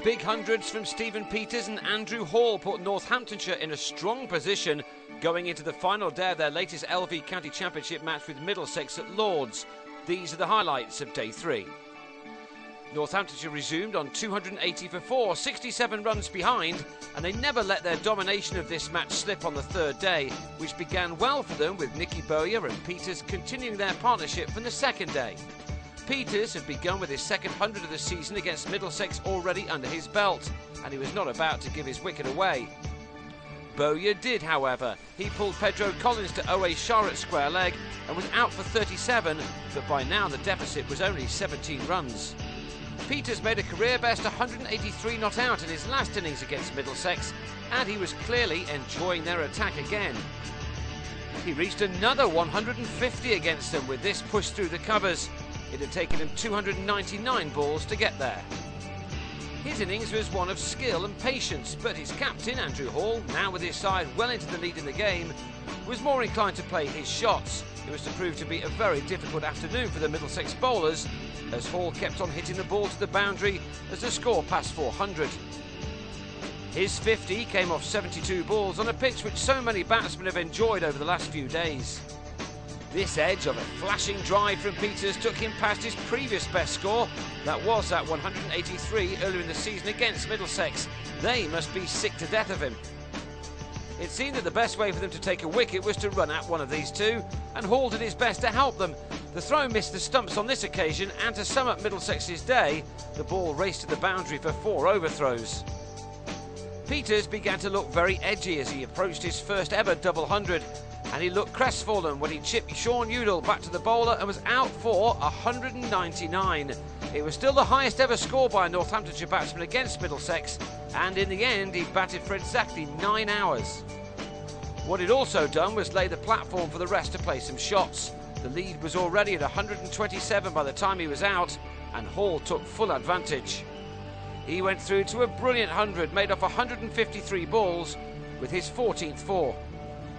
big hundreds from Stephen Peters and Andrew Hall put Northamptonshire in a strong position going into the final day of their latest LV County Championship match with Middlesex at Lords. These are the highlights of day 3. Northamptonshire resumed on 280 for 4, 67 runs behind, and they never let their domination of this match slip on the third day, which began well for them with Nicky Bowyer and Peters continuing their partnership from the second day. Peters had begun with his second 100 of the season against Middlesex already under his belt, and he was not about to give his wicket away. Bowyer did, however. He pulled Pedro Collins to OA Shah at square leg and was out for 37, but by now the deficit was only 17 runs. Peters made a career best 183 not out in his last innings against Middlesex, and he was clearly enjoying their attack again. He reached another 150 against them with this push through the covers. It had taken him 299 balls to get there. His innings was one of skill and patience, but his captain, Andrew Hall, now with his side well into the lead in the game, was more inclined to play his shots. It was to prove to be a very difficult afternoon for the Middlesex bowlers, as Hall kept on hitting the ball to the boundary as the score passed 400. His 50 came off 72 balls on a pitch which so many batsmen have enjoyed over the last few days. This edge of a flashing drive from Peters took him past his previous best score. That was at 183 earlier in the season against Middlesex. They must be sick to death of him. It seemed that the best way for them to take a wicket was to run at one of these two, and Hall did his best to help them. The throw missed the stumps on this occasion, and to sum up Middlesex's day, the ball raced to the boundary for 4 overthrows. Peters began to look very edgy as he approached his first ever double 100, and he looked crestfallen when he chipped Sean Udall back to the bowler and was out for 199. It was still the highest ever score by a Northamptonshire batsman against Middlesex, and in the end he batted for exactly 9 hours. What he'd also done was lay the platform for the rest to play some shots. The lead was already at 127 by the time he was out, and Hall took full advantage. He went through to a brilliant 100 made off 153 balls with his 14th 4.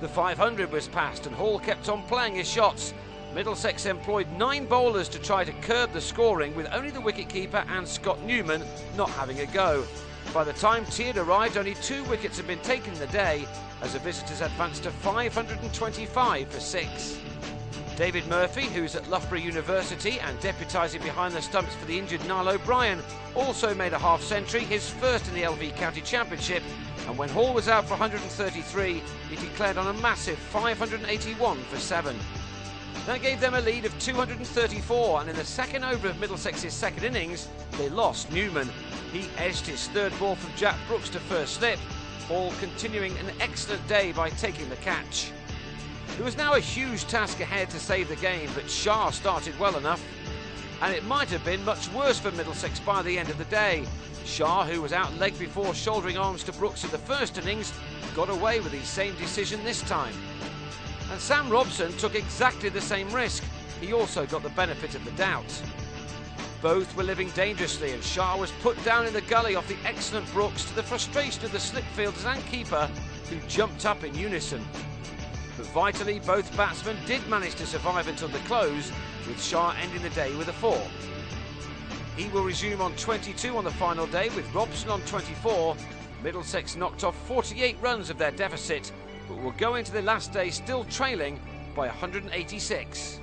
The 500 was passed and Hall kept on playing his shots. Middlesex employed 9 bowlers to try to curb the scoring, with only the wicketkeeper and Scott Newman not having a go. By the time tea had arrived, only 2 wickets had been taken in the day, as the visitors advanced to 525 for 6. David Murphy, who's at Loughborough University and deputising behind the stumps for the injured Niall O'Brien, also made a half-century, his first in the LV County Championship, and when Hall was out for 133, he declared on a massive 581 for 7. That gave them a lead of 234, and in the second over of Middlesex's second innings, they lost Newman. He edged his third ball from Jack Brooks to first slip, Hall continuing an excellent day by taking the catch. There was now a huge task ahead to save the game, but Shah started well enough, and it might have been much worse for Middlesex by the end of the day. Shah, who was out leg before shouldering arms to Brooks in the first innings, got away with his same decision this time. And Sam Robson took exactly the same risk. He also got the benefit of the doubt. Both were living dangerously, and Shah was put down in the gully off the excellent Brooks, to the frustration of the slip fielders and keeper, who jumped up in unison. But vitally, both batsmen did manage to survive until the close, with Shah ending the day with a 4. He will resume on 22 on the final day, with Robson on 24. Middlesex knocked off 48 runs of their deficit, but will go into the last day still trailing by 186.